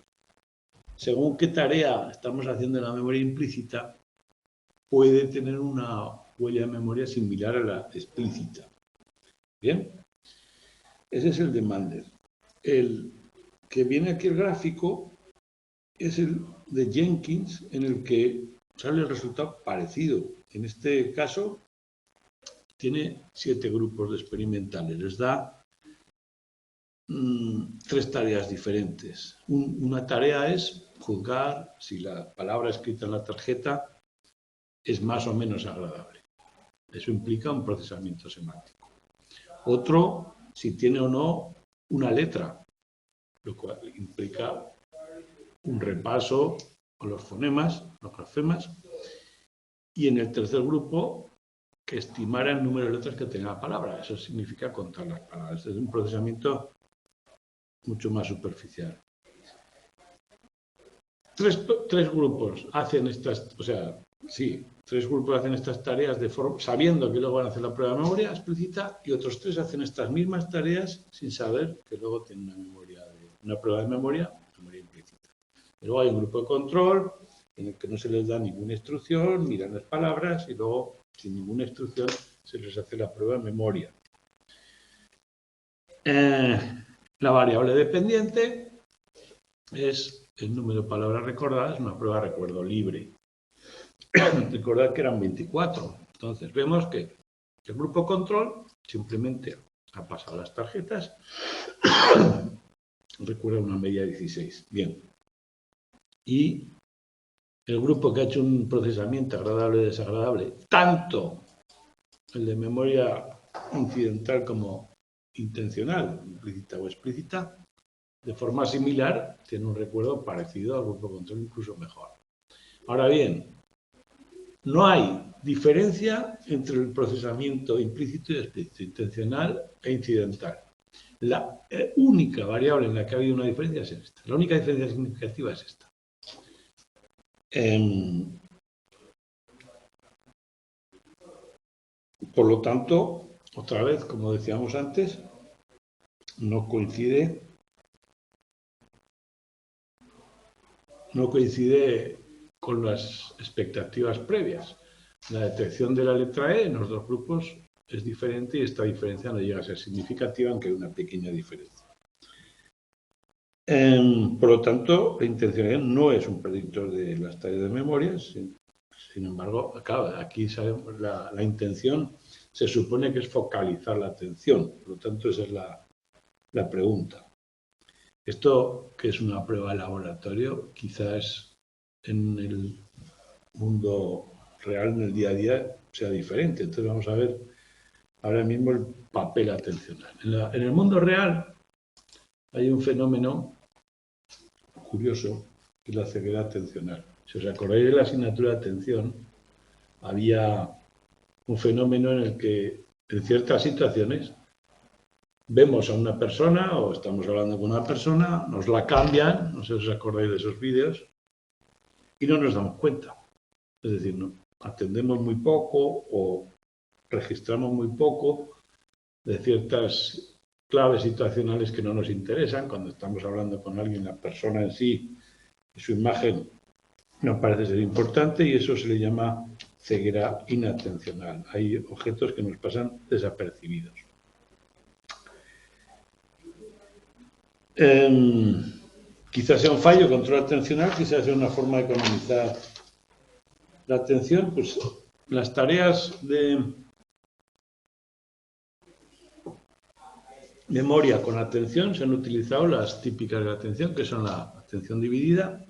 según qué tarea estamos haciendo en la memoria implícita, puede tener una huella de memoria similar a la explícita. ¿Bien? Ese es el de Mandler. El que viene aquí el gráfico es el de Jenkins, en el que sale el resultado parecido. En este caso, tiene 7 grupos de experimentales. Les da 3 tareas diferentes. Una tarea es juzgar si la palabra escrita en la tarjeta es más o menos agradable. Eso implica un procesamiento semántico. Otro, si tiene o no una letra, lo cual implica un repaso con los fonemas, los grafemas. Y en el tercer grupo, que estimara el número de letras que tenga la palabra. Eso significa contar las palabras. Es un procesamiento mucho más superficial. Tres grupos hacen estas, o sea, sí, 3 grupos hacen estas tareas sabiendo que luego van a hacer la prueba de memoria explícita y otros 3 hacen estas mismas tareas sin saber que luego tienen una prueba de memoria implícita. Luego hay un grupo de control en el que no se les da ninguna instrucción, miran las palabras y luego, sin ninguna instrucción, se les hace la prueba de memoria. La variable dependiente es el número de palabras recordadas, una prueba de recuerdo libre. Recordad que eran 24. Entonces vemos que el grupo control simplemente ha pasado las tarjetas, recuerda una media de 16. Bien. Y el grupo que ha hecho un procesamiento agradable y desagradable, tanto el de memoria incidental como intencional, implícita o explícita, de forma similar, tiene un recuerdo parecido al grupo control, incluso mejor. Ahora bien, no hay diferencia entre el procesamiento implícito y explícito, intencional e incidental. La única variable en la que ha habido una diferencia es esta. La única diferencia significativa es esta. Por lo tanto, otra vez, como decíamos antes, no coincide con las expectativas previas. La detección de la letra E en los dos grupos es diferente y esta diferencia no llega a ser significativa, aunque hay una pequeña diferencia. Por lo tanto, la intencionalidad no es un predictor de las tareas de memoria. Sin embargo, claro, aquí sabemos la intención se supone que es focalizar la atención. Por lo tanto, esa es la pregunta. Esto, que es una prueba de laboratorio, quizás en el mundo real, en el día a día, sea diferente. Entonces vamos a ver ahora mismo el papel atencional. En el mundo real hay un fenómeno curioso que es la ceguera atencional. Si os acordáis de la asignatura de atención, había un fenómeno en el que en ciertas situaciones vemos a una persona o estamos hablando con una persona, nos la cambian, no sé si os acordáis de esos vídeos, y no nos damos cuenta. Es decir, no, atendemos muy poco o registramos muy poco de ciertas claves situacionales que no nos interesan. Cuando estamos hablando con alguien, la persona en sí y su imagen no parece ser importante y eso se le llama ceguera inatencional. Hay objetos que nos pasan desapercibidos. Quizás sea un fallo, control atencional, quizás sea una forma de economizar la atención. Pues las tareas de memoria con atención se han utilizado las típicas de atención, que son la atención dividida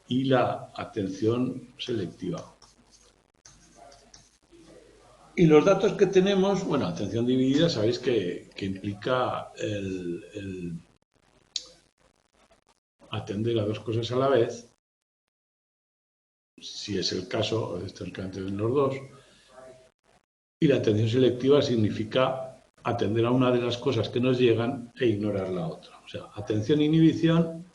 y la atención selectiva. Y los datos que tenemos, bueno, atención dividida, sabéis que implica el atender a dos cosas a la vez, si es el caso, históricamente en los dos. Y la atención selectiva significa atender a una de las cosas que nos llegan e ignorar la otra. O sea, atención inhibición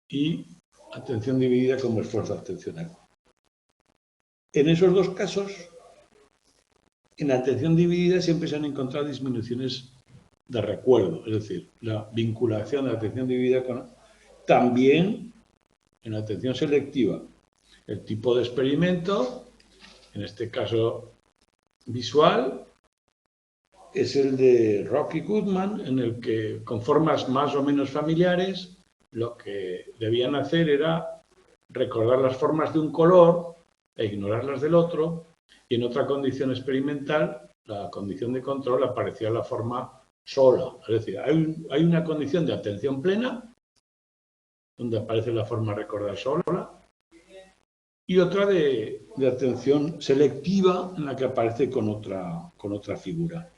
y atención dividida como esfuerzo atencional. En esos dos casos, en la atención dividida siempre se han encontrado disminuciones de recuerdo, es decir, la vinculación de la atención dividida con... También en la atención selectiva, el tipo de experimento, en este caso visual, es el de Rocky Goodman, en el que con formas más o menos familiares, lo que debían hacer era recordar las formas de un color e ignorar las del otro, y en otra condición experimental, la condición de control, aparecía la forma sola. Es decir, hay una condición de atención plena, donde aparece la forma recordar sola, y otra de atención selectiva, en la que aparece con otra figura.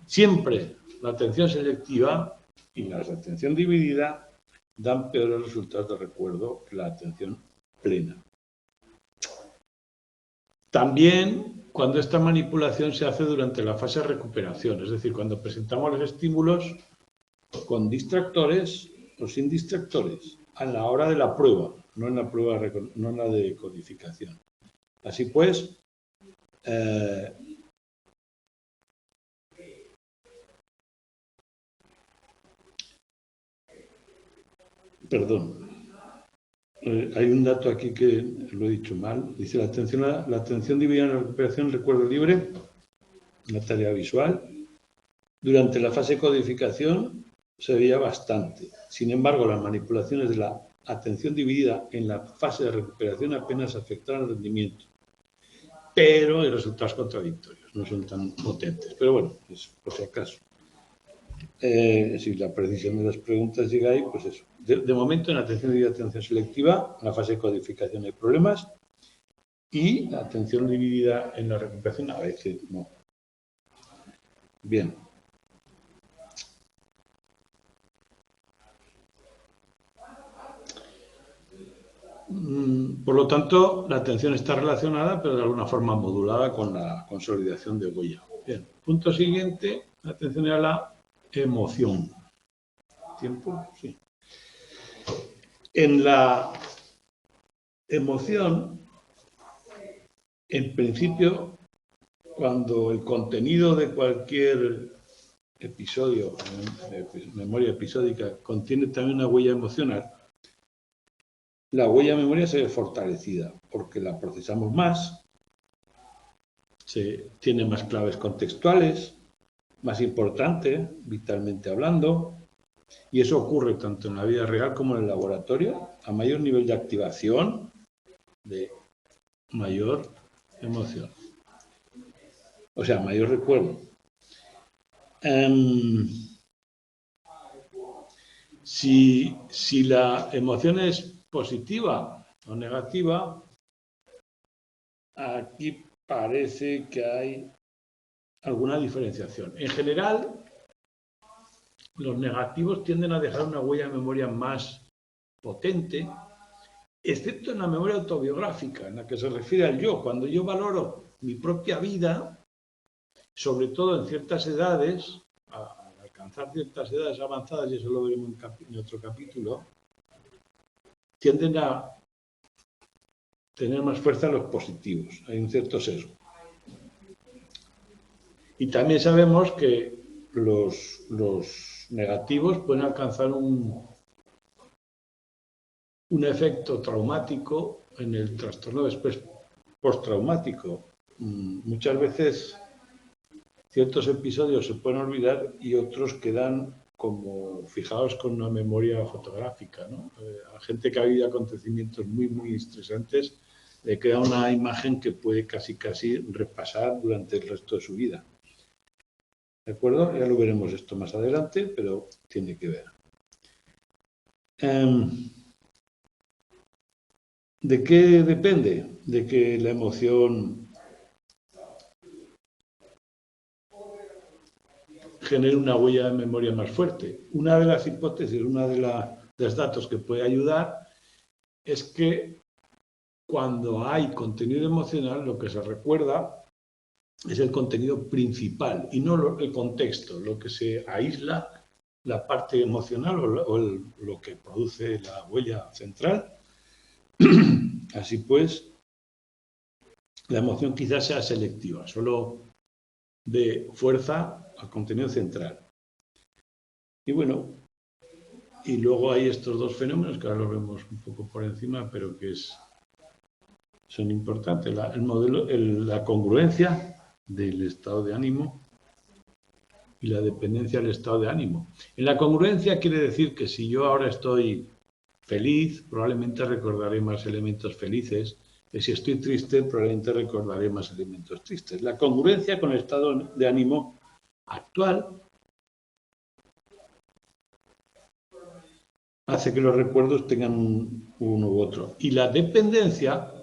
Siempre la atención selectiva y la atención dividida dan peores resultados de recuerdo que la atención plena. También cuando esta manipulación se hace durante la fase de recuperación, es decir, cuando presentamos los estímulos con distractores o sin distractores, a la hora de la prueba, no en la de codificación. Así pues, perdón, hay un dato aquí que lo he dicho mal. Dice la atención dividida en la recuperación, recuerdo libre, una tarea visual. Durante la fase de codificación se veía bastante. Sin embargo, las manipulaciones de la atención dividida en la fase de recuperación apenas afectaron el rendimiento. Pero hay resultados contradictorios, no son tan potentes. Pero bueno, es por si acaso. Si la precisión de las preguntas llega ahí, pues eso. De momento, en atención dividida y atención selectiva, en la fase de codificación hay problemas, y la atención dividida en la recuperación a veces no. Bien. Por lo tanto, la atención está relacionada, pero de alguna forma modulada con la consolidación de huella. Bien. Punto siguiente, la atención a la emoción. ¿Tiempo? Sí. En la emoción, en principio, cuando el contenido de cualquier episodio, memoria episódica, contiene también una huella emocional, la huella de memoria se ve fortalecida porque la procesamos más, tiene más claves contextuales, más importante, vitalmente hablando, y eso ocurre tanto en la vida real como en el laboratorio. A mayor nivel de activación, de mayor emoción. O sea, mayor recuerdo. Si la emoción es positiva o negativa, aquí parece que hay alguna diferenciación. En general, los negativos tienden a dejar una huella de memoria más potente, excepto en la memoria autobiográfica, en la que se refiere al yo. Cuando yo valoro mi propia vida, sobre todo en ciertas edades, al alcanzar ciertas edades avanzadas, y eso lo veremos en otro capítulo, tienden a tener más fuerza los positivos. Hay un cierto sesgo. Y también sabemos que los negativos pueden alcanzar un efecto traumático en el trastorno después postraumático. Muchas veces ciertos episodios se pueden olvidar y otros quedan como fijados con una memoria fotográfica, ¿no? A gente que ha vivido acontecimientos muy estresantes le queda una imagen que puede casi repasar durante el resto de su vida. ¿De acuerdo? Ya lo veremos esto más adelante, pero tiene que ver. ¿De qué depende? De que la emoción genere una huella de memoria más fuerte. Una de las hipótesis, una de los datos que puede ayudar es que cuando hay contenido emocional, lo que se recuerda es el contenido principal y no el contexto, lo que se aísla, la parte emocional o lo que produce la huella central. Así pues, la emoción quizás sea selectiva, solo de fuerza al contenido central. Y bueno, y luego hay estos dos fenómenos que ahora los vemos un poco por encima, pero que son importantes. La congruencia del estado de ánimo y la dependencia del estado de ánimo. En la congruencia quiere decir que si yo ahora estoy feliz, probablemente recordaré más elementos felices, y si estoy triste, probablemente recordaré más elementos tristes. La congruencia con el estado de ánimo actual hace que los recuerdos tengan uno u otro. Y la dependencia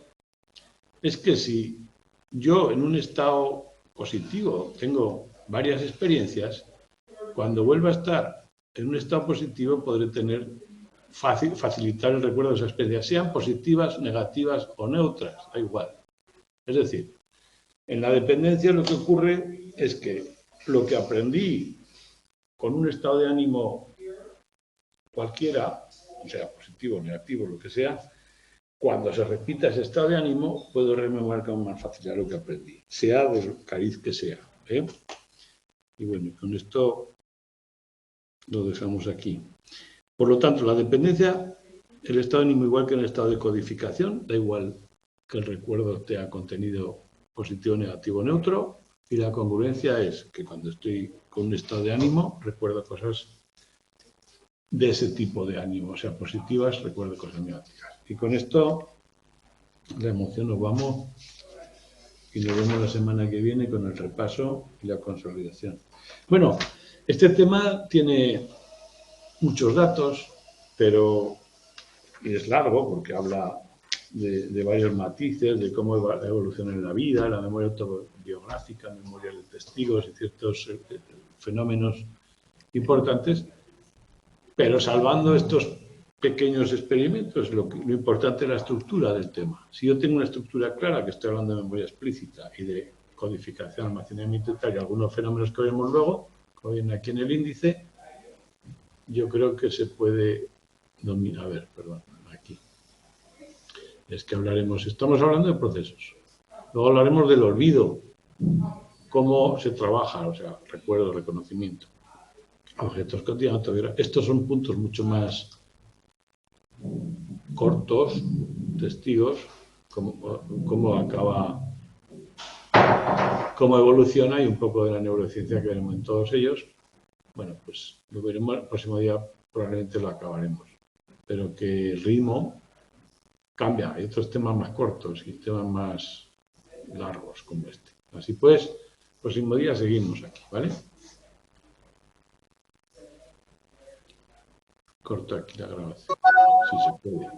es que si yo en un estado positivo tengo varias experiencias, cuando vuelva a estar en un estado positivo podré facilitar el recuerdo de esas experiencias, sean positivas, negativas o neutras, da igual. Es decir, en la dependencia lo que ocurre es que lo que aprendí con un estado de ánimo cualquiera, o sea, positivo, negativo, lo que sea, cuando se repita ese estado de ánimo, puedo rememorar con más facilidad lo que aprendí, sea del cariz que sea. Y bueno, con esto lo dejamos aquí. Por lo tanto, la dependencia, el estado de ánimo igual que en el estado de codificación, da igual que el recuerdo tenga contenido positivo, negativo, neutro, y la congruencia es que cuando estoy con un estado de ánimo, recuerdo cosas de ese tipo de ánimo, o sea, positivas, recuerdo cosas negativas. Y con esto, la emoción, nos vamos y nos vemos la semana que viene con el repaso y la consolidación. Bueno, este tema tiene muchos datos, pero es largo porque habla de varios matices, de cómo evoluciona en la vida, la memoria autobiográfica, memoria de testigos y ciertos fenómenos importantes, pero salvando estos pequeños experimentos, lo importante es la estructura del tema. Si yo tengo una estructura clara, que estoy hablando de memoria explícita y de codificación, almacenamiento y tal, y algunos fenómenos que veremos luego, como viene aquí en el índice, yo creo que se puede dominar. A ver, perdón, aquí. Es que estamos hablando de procesos. Luego hablaremos del olvido, cómo se trabaja, o sea, recuerdo, reconocimiento, objetos cotidianos. Estos son puntos mucho más cortos, testigos, cómo evoluciona y un poco de la neurociencia que veremos en todos ellos. Bueno, pues lo veremos el próximo día, probablemente lo acabaremos. Pero que el ritmo cambia, hay otros temas más cortos y temas más largos como este. Así pues, el próximo día seguimos aquí, ¿vale? Corto aquí la grabación, si se puede.